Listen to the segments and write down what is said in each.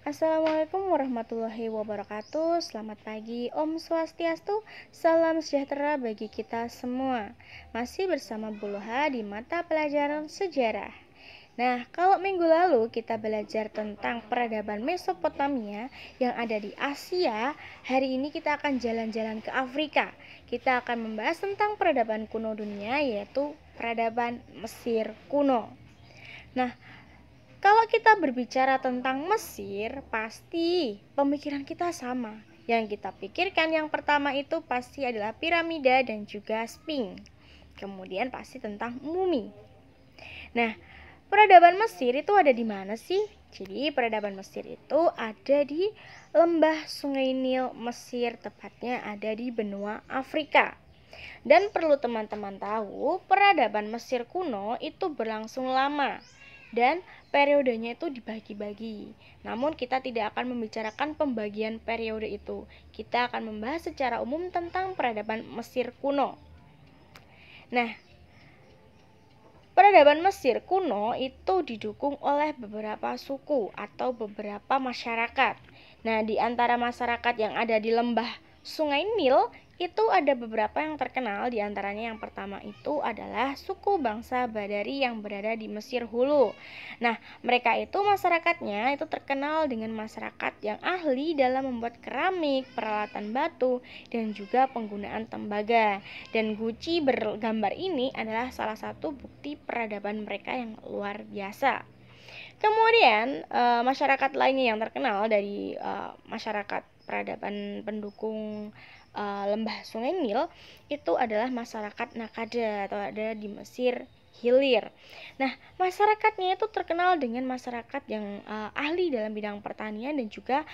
Assalamualaikum warahmatullahi wabarakatuh. Selamat pagi, Om Swastiastu. Salam sejahtera bagi kita semua. Masih bersama Bu Loha di mata pelajaran sejarah. Nah, kalau minggu lalu kita belajar tentang peradaban Mesopotamia yang ada di Asia, hari ini kita akan jalan-jalan ke Afrika. Kita akan membahas tentang peradaban kuno dunia, yaitu peradaban Mesir kuno. Nah, kalau kita berbicara tentang Mesir, pasti pemikiran kita sama. Yang kita pikirkan yang pertama itu pasti adalah piramida dan juga Sphinx. Kemudian pasti tentang mumi. Nah, peradaban Mesir itu ada di mana sih? Jadi peradaban Mesir itu ada di lembah Sungai Nil Mesir, tepatnya ada di benua Afrika. Dan perlu teman-teman tahu, peradaban Mesir kuno itu berlangsung lama dan periodenya itu dibagi-bagi. Namun kita tidak akan membicarakan pembagian periode itu. Kita akan membahas secara umum tentang peradaban Mesir kuno. Nah, peradaban Mesir kuno itu didukung oleh beberapa suku atau beberapa masyarakat. Nah, di antara masyarakat yang ada di lembah Sungai Nil itu ada beberapa yang terkenal. Di antaranya yang pertama itu adalah suku bangsa Badari yang berada di Mesir Hulu. Nah, mereka itu masyarakatnya itu terkenal dengan masyarakat yang ahli dalam membuat keramik, peralatan batu, dan juga penggunaan tembaga. Dan guci bergambar ini adalah salah satu bukti peradaban mereka yang luar biasa. Kemudian masyarakat lainnya yang terkenal dari masyarakat peradaban pendukung lembah Sungai Nil itu adalah masyarakat Nakada atau ada di Mesir Hilir. Nah, masyarakatnya itu terkenal dengan masyarakat yang ahli dalam bidang pertanian dan juga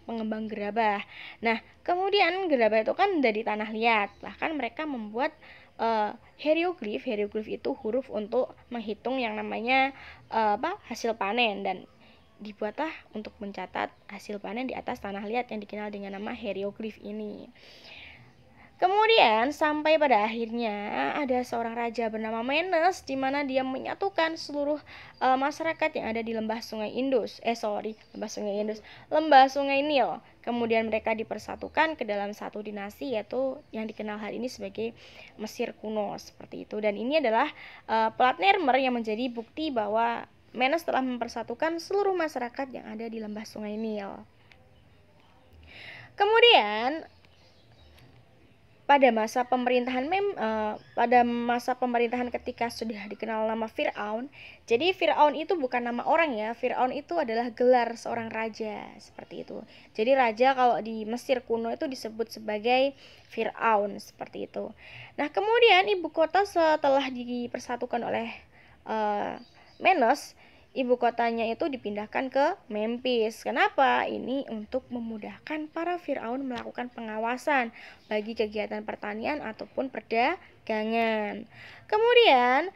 pengembang gerabah. Nah, kemudian gerabah itu kan dari tanah liat, bahkan mereka membuat hieroglif itu huruf untuk menghitung yang namanya hasil panen, dan dibuatlah untuk mencatat hasil panen di atas tanah liat yang dikenal dengan nama hieroglif ini. Kemudian sampai pada akhirnya ada seorang raja bernama Menes, di mana dia menyatukan seluruh masyarakat yang ada di lembah Sungai Nil. Kemudian mereka dipersatukan ke dalam satu dinasti, yaitu yang dikenal hari ini sebagai Mesir kuno, seperti itu. Dan ini adalah Platnermer yang menjadi bukti bahwa Menes telah mempersatukan seluruh masyarakat yang ada di lembah Sungai Nil. Kemudian pada masa pemerintahan ketika sudah dikenal nama Firaun. Jadi Firaun itu bukan nama orang ya. Firaun itu adalah gelar seorang raja, seperti itu. Jadi raja kalau di Mesir kuno itu disebut sebagai Firaun, seperti itu. Nah, kemudian ibu kota setelah dipersatukan oleh Menes, ibu kotanya itu dipindahkan ke Memphis. Kenapa? Ini untuk memudahkan para Firaun melakukan pengawasan bagi kegiatan pertanian ataupun perdagangan. Kemudian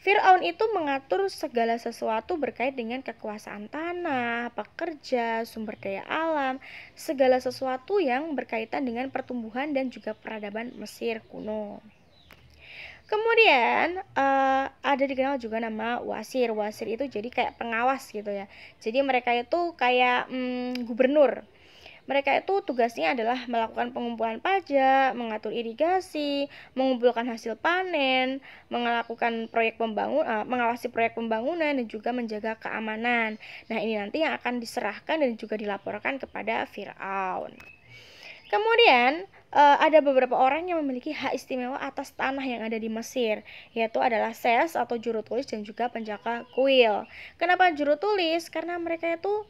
Firaun itu mengatur segala sesuatu berkait dengan kekuasaan tanah, pekerja, sumber daya alam, segala sesuatu yang berkaitan dengan pertumbuhan dan juga peradaban Mesir kuno. Kemudian ada dikenal juga nama wasir. Wasir itu jadi kayak pengawas gitu ya. Jadi mereka itu kayak gubernur. Mereka itu tugasnya adalah melakukan pengumpulan pajak, mengatur irigasi, mengumpulkan hasil panen, mengawasi proyek pembangunan dan juga menjaga keamanan. Nah, ini nanti yang akan diserahkan dan juga dilaporkan kepada Firaun. Kemudian ada beberapa orang yang memiliki hak istimewa atas tanah yang ada di Mesir, yaitu adalah ses atau juru tulis dan juga penjaga kuil. Kenapa juru tulis? Karena mereka itu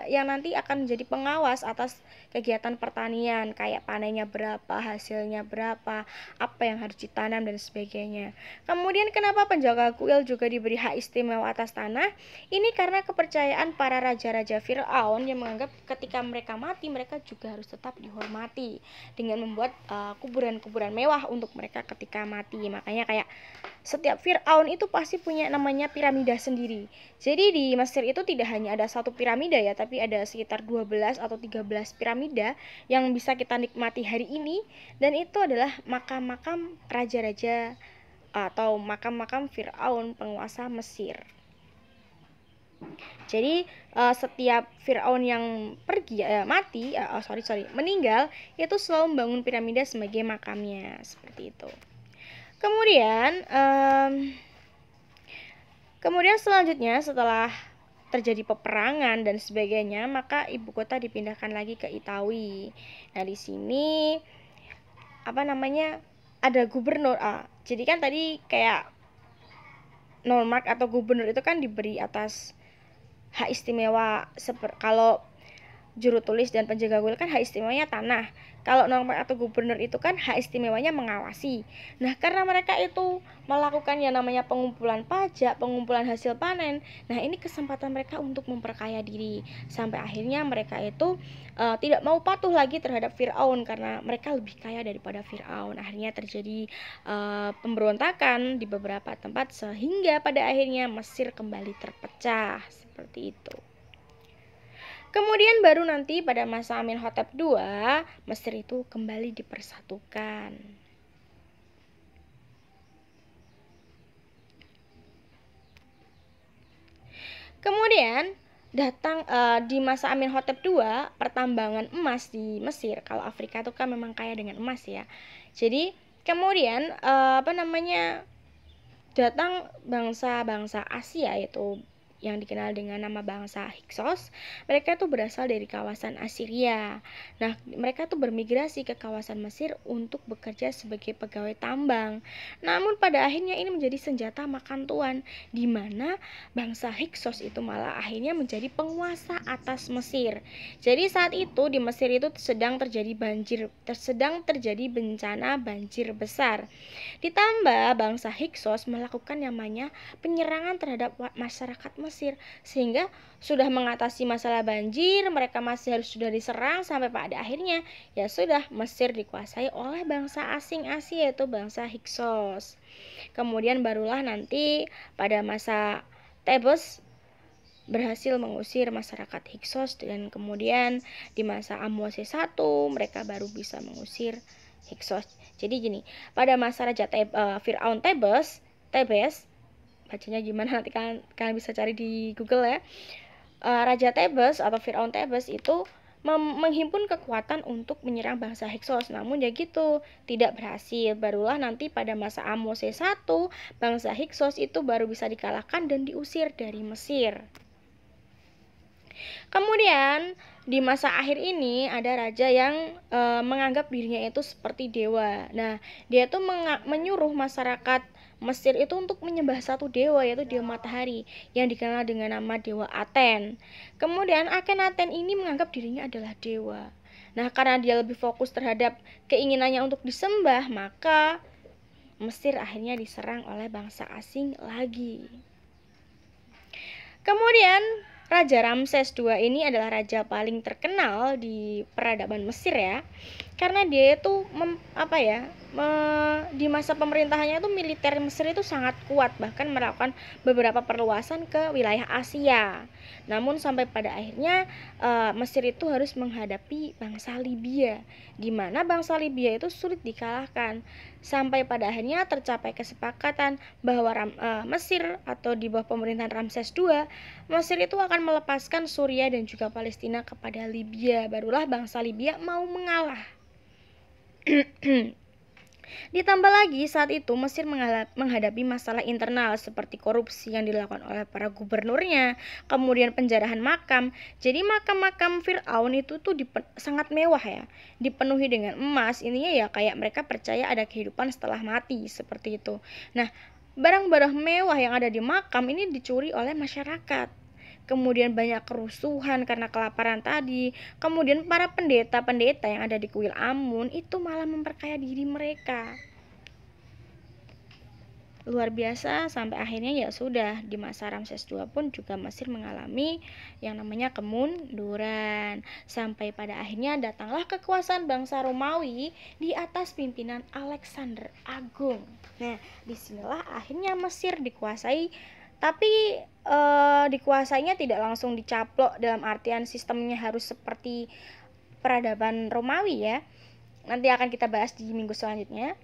yang nanti akan menjadi pengawas atas kegiatan pertanian, kayak panennya berapa, hasilnya berapa, apa yang harus ditanam dan sebagainya. Kemudian kenapa penjaga kuil juga diberi hak istimewa atas tanah? Ini karena kepercayaan para raja-raja Firaun yang menganggap ketika mereka mati, mereka juga harus tetap dihormati dengan membuat kuburan-kuburan mewah untuk mereka ketika mati. Makanya kayak setiap Firaun itu pasti punya namanya piramida sendiri. Jadi di Mesir itu tidak hanya ada satu piramida ya, tapi ada sekitar 12 atau 13 piramida yang bisa kita nikmati hari ini, dan itu adalah makam-makam raja-raja atau makam-makam Firaun penguasa Mesir. Jadi setiap Firaun yang meninggal, itu selalu membangun piramida sebagai makamnya, seperti itu. Kemudian selanjutnya setelah terjadi peperangan dan sebagainya, maka ibu kota dipindahkan lagi ke Itawi. Nah, di sini ada gubernur. Jadi kan tadi kayak nomark atau gubernur itu kan diberi atas hak istimewa. Kalau juru tulis dan penjaga kuil kan hak istimewanya tanah. Kalau nomark atau gubernur itu kan hak istimewanya mengawasi. Nah, karena mereka itu melakukan yang namanya pengumpulan pajak, pengumpulan hasil panen. Nah, ini kesempatan mereka untuk memperkaya diri. Sampai akhirnya mereka itu tidak mau patuh lagi terhadap Firaun karena mereka lebih kaya daripada Firaun. Akhirnya terjadi pemberontakan di beberapa tempat sehingga pada akhirnya Mesir kembali terpecah seperti itu. Kemudian baru nanti pada masa Amenhotep II, Mesir itu kembali dipersatukan. Kemudian datang di masa Amenhotep II, pertambangan emas di Mesir. Kalau Afrika itu kan memang kaya dengan emas ya. Jadi kemudian datang bangsa-bangsa Asia, yaitu yang dikenal dengan nama bangsa Hyksos. Mereka itu berasal dari kawasan Assyria. Nah, mereka itu bermigrasi ke kawasan Mesir untuk bekerja sebagai pegawai tambang. Namun pada akhirnya ini menjadi senjata makan tuan, di mana bangsa Hyksos itu malah akhirnya menjadi penguasa atas Mesir. Jadi saat itu di Mesir itu sedang terjadi bencana banjir besar. Ditambah bangsa Hyksos melakukan namanya penyerangan terhadap masyarakat Mesir, sehingga sudah mengatasi masalah banjir, mereka masih harus sudah diserang sampai pada akhirnya ya sudah Mesir dikuasai oleh bangsa asing Asia, yaitu bangsa Hyksos. Kemudian barulah nanti pada masa Thebes berhasil mengusir masyarakat Hyksos, dan kemudian di masa Ahmose I mereka baru bisa mengusir Hyksos. Jadi gini, pada masa Raja Firaun Thebes, bacanya gimana nanti kalian bisa cari di Google ya. Raja Thebes atau Firaun Thebes itu menghimpun kekuatan untuk menyerang bangsa Hyksos, namun ya gitu, tidak berhasil. Barulah nanti pada masa Ahmose I, bangsa Hyksos itu baru bisa dikalahkan dan diusir dari Mesir. Kemudian di masa akhir ini ada raja yang menganggap dirinya itu seperti dewa. Nah, dia itu menyuruh masyarakat Mesir itu untuk menyembah satu dewa, yaitu dewa matahari yang dikenal dengan nama dewa Aten. Kemudian Akhenaten ini menganggap dirinya adalah dewa. Nah, karena dia lebih fokus terhadap keinginannya untuk disembah, maka Mesir akhirnya diserang oleh bangsa asing lagi. Kemudian Raja Ramses II ini adalah raja paling terkenal di peradaban Mesir ya, karena dia itu di masa pemerintahannya itu militer Mesir itu sangat kuat, bahkan melakukan beberapa perluasan ke wilayah Asia. Namun sampai pada akhirnya Mesir itu harus menghadapi bangsa Libya, di mana bangsa Libya itu sulit dikalahkan. Sampai pada akhirnya tercapai kesepakatan bahwa Mesir atau di bawah pemerintahan Ramses II, Mesir itu akan melepaskan Suriah dan juga Palestina kepada Libya. Barulah bangsa Libya mau mengalah. Ditambah lagi saat itu Mesir menghadapi masalah internal seperti korupsi yang dilakukan oleh para gubernurnya, kemudian penjarahan makam. Jadi makam-makam Firaun itu tuh sangat mewah ya, dipenuhi dengan emas. Ininya ya kayak mereka percaya ada kehidupan setelah mati, seperti itu. Nah, barang-barang mewah yang ada di makam ini dicuri oleh masyarakat. Kemudian banyak kerusuhan karena kelaparan tadi. Kemudian para pendeta-pendeta yang ada di kuil Amun itu malah memperkaya diri mereka. Luar biasa, sampai akhirnya ya sudah di masa Ramses II pun juga Mesir mengalami yang namanya kemunduran. Sampai pada akhirnya datanglah kekuasaan bangsa Romawi di atas pimpinan Alexander Agung. Nah, disinilah akhirnya Mesir dikuasai, tapi dikuasainya tidak langsung dicaplok dalam artian sistemnya harus seperti peradaban Romawi ya. Nanti akan kita bahas di minggu selanjutnya.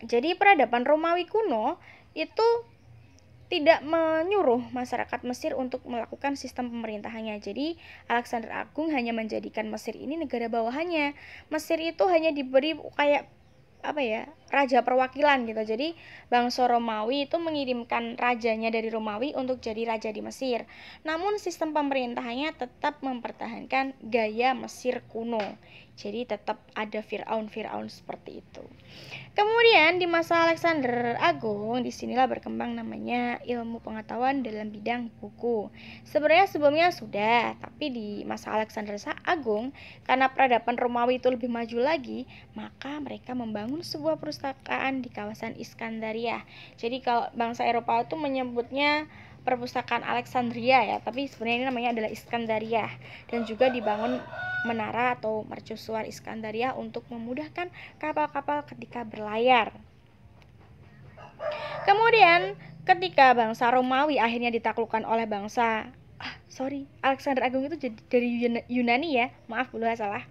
Jadi peradaban Romawi kuno itu tidak menyuruh masyarakat Mesir untuk melakukan sistem pemerintahannya. Jadi Alexander Agung hanya menjadikan Mesir ini negara bawahannya. Mesir itu hanya diberi kayak raja perwakilan gitu. Jadi bangsa Romawi itu mengirimkan rajanya dari Romawi untuk jadi raja di Mesir. Namun sistem pemerintahannya tetap mempertahankan gaya Mesir kuno. Jadi tetap ada Firaun seperti itu. Kemudian di masa Alexander Agung, disinilah berkembang namanya ilmu pengetahuan dalam bidang buku. Sebenarnya sebelumnya sudah, tapi di masa Alexander Agung, karena peradaban Romawi itu lebih maju lagi, maka mereka membangun sebuah perpustakaan di kawasan Iskandaria. Jadi kalau bangsa Eropa itu menyebutnya perpustakaan Alexandria ya, tapi sebenarnya ini namanya adalah Iskandaria, dan juga dibangun menara atau mercusuar Iskandaria untuk memudahkan kapal-kapal ketika berlayar. Kemudian ketika bangsa Romawi akhirnya ditaklukkan oleh Alexander Agung itu jadi dari Yunani ya, maaf dulu salah,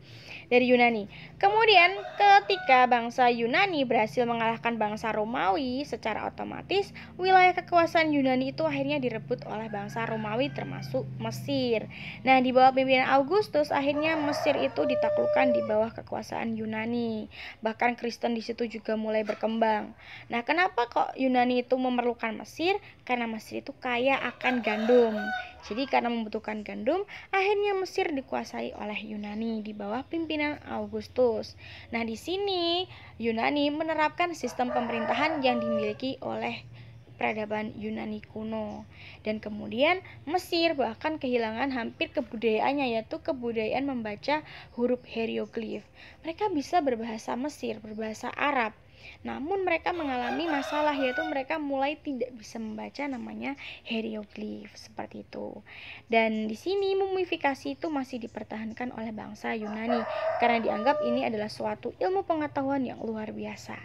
dari Yunani. Kemudian ketika bangsa Yunani berhasil mengalahkan bangsa Romawi, secara otomatis wilayah kekuasaan Yunani itu akhirnya direbut oleh bangsa Romawi termasuk Mesir. Nah, di bawah pimpinan Augustus akhirnya Mesir itu ditaklukkan di bawah kekuasaan Yunani. Bahkan Kristen di situ juga mulai berkembang. Nah, kenapa kok Yunani itu memerlukan Mesir? Karena Mesir itu kaya akan gandum. Jadi karena membutuhkan gandum, akhirnya Mesir dikuasai oleh Yunani di bawah pimpinan Augustus. Nah, di sini Yunani menerapkan sistem pemerintahan yang dimiliki oleh peradaban Yunani kuno. Dan kemudian Mesir bahkan kehilangan hampir kebudayaannya, yaitu kebudayaan membaca huruf hieroglif. Mereka bisa berbahasa Mesir, berbahasa Arab. Namun mereka mengalami masalah, yaitu mereka mulai tidak bisa membaca namanya hieroglif seperti itu. Dan di sini mumifikasi itu masih dipertahankan oleh bangsa Yunani karena dianggap ini adalah suatu ilmu pengetahuan yang luar biasa.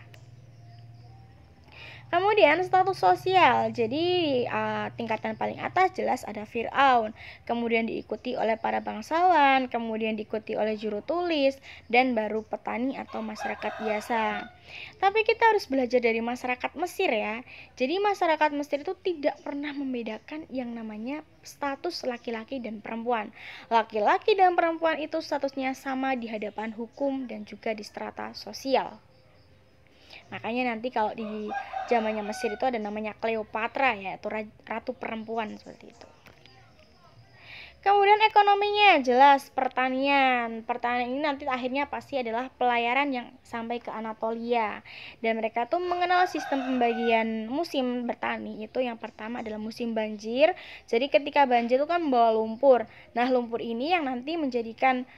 Kemudian status sosial, jadi tingkatan paling atas jelas ada Firaun, kemudian diikuti oleh para bangsawan, kemudian diikuti oleh juru tulis, dan baru petani atau masyarakat biasa. Tapi kita harus belajar dari masyarakat Mesir ya. Jadi masyarakat Mesir itu tidak pernah membedakan yang namanya status laki-laki dan perempuan. Laki-laki dan perempuan itu statusnya sama di hadapan hukum dan juga di strata sosial. Makanya nanti kalau di zamannya Mesir itu ada namanya Cleopatra, yaitu ratu perempuan seperti itu. Kemudian ekonominya jelas pertanian. Pertanian ini nanti akhirnya pasti adalah pelayaran yang sampai ke Anatolia. Dan mereka tuh mengenal sistem pembagian musim bertani. Itu yang pertama adalah musim banjir. Jadi ketika banjir itu kan membawa lumpur. Nah, lumpur ini yang nanti menjadikan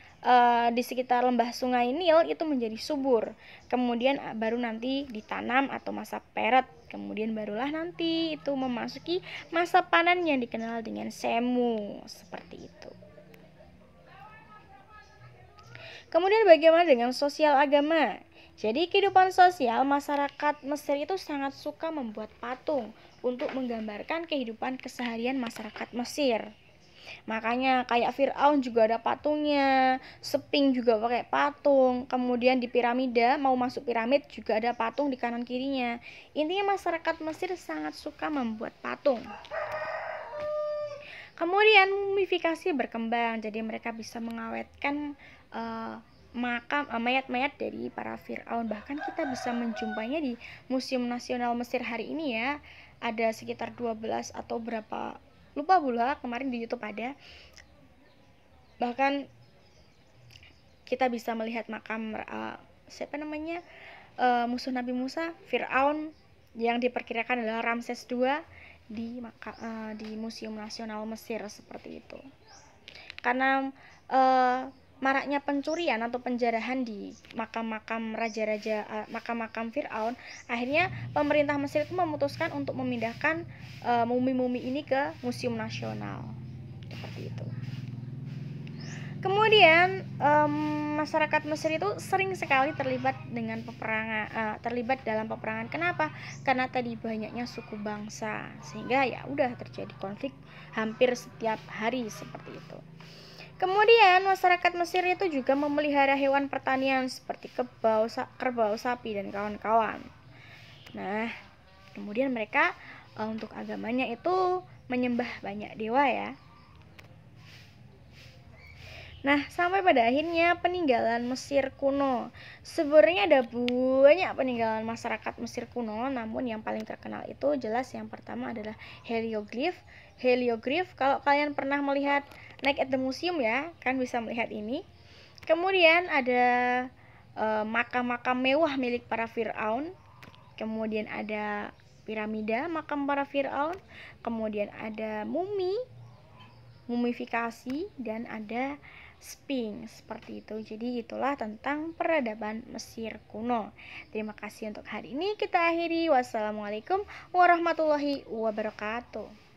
di sekitar lembah sungai Nil itu menjadi subur. Kemudian baru nanti ditanam atau masa peret. Kemudian barulah nanti itu memasuki masa panen yang dikenal dengan semu, seperti itu. Kemudian bagaimana dengan sosial agama? Jadi kehidupan sosial masyarakat Mesir itu sangat suka membuat patung untuk menggambarkan kehidupan keseharian masyarakat Mesir. Makanya kayak Firaun juga ada patungnya, Sphinx juga pakai patung, kemudian di piramida, mau masuk piramid juga ada patung di kanan kirinya. Intinya masyarakat Mesir sangat suka membuat patung. Kemudian mumifikasi berkembang, jadi mereka bisa mengawetkan makam mayat-mayat dari para Firaun. Bahkan kita bisa menjumpainya di Museum Nasional Mesir hari ini ya. Ada sekitar 12 atau berapa, lupa pula, kemarin di YouTube ada. Bahkan kita bisa melihat makam musuh Nabi Musa, Firaun, yang diperkirakan adalah Ramses II di Museum Nasional Mesir seperti itu. Karena maraknya pencurian atau penjarahan di makam-makam raja-raja, makam-makam Firaun, akhirnya pemerintah Mesir itu memutuskan untuk memindahkan mumi-mumi ini ke Museum Nasional seperti itu. Kemudian masyarakat Mesir itu sering sekali terlibat dalam peperangan. Kenapa? Karena tadi banyaknya suku bangsa, sehingga ya udah terjadi konflik hampir setiap hari seperti itu. Kemudian masyarakat Mesir itu juga memelihara hewan pertanian seperti kerbau, sapi, dan kawan-kawan. Nah, kemudian mereka untuk agamanya itu menyembah banyak dewa ya. Nah, sampai pada akhirnya peninggalan Mesir kuno. Sebenarnya ada banyak peninggalan masyarakat Mesir kuno, namun yang paling terkenal itu jelas yang pertama adalah heliogrif. Heliogrif, kalau kalian pernah melihat Night at the Museum ya, kan bisa melihat ini. Kemudian ada makam-makam mewah milik para Firaun. Kemudian ada piramida makam para Firaun. Kemudian ada mumifikasi, dan ada Sphinx seperti itu. Jadi itulah tentang peradaban Mesir kuno. Terima kasih untuk hari ini, kita akhiri. Wassalamualaikum warahmatullahi wabarakatuh.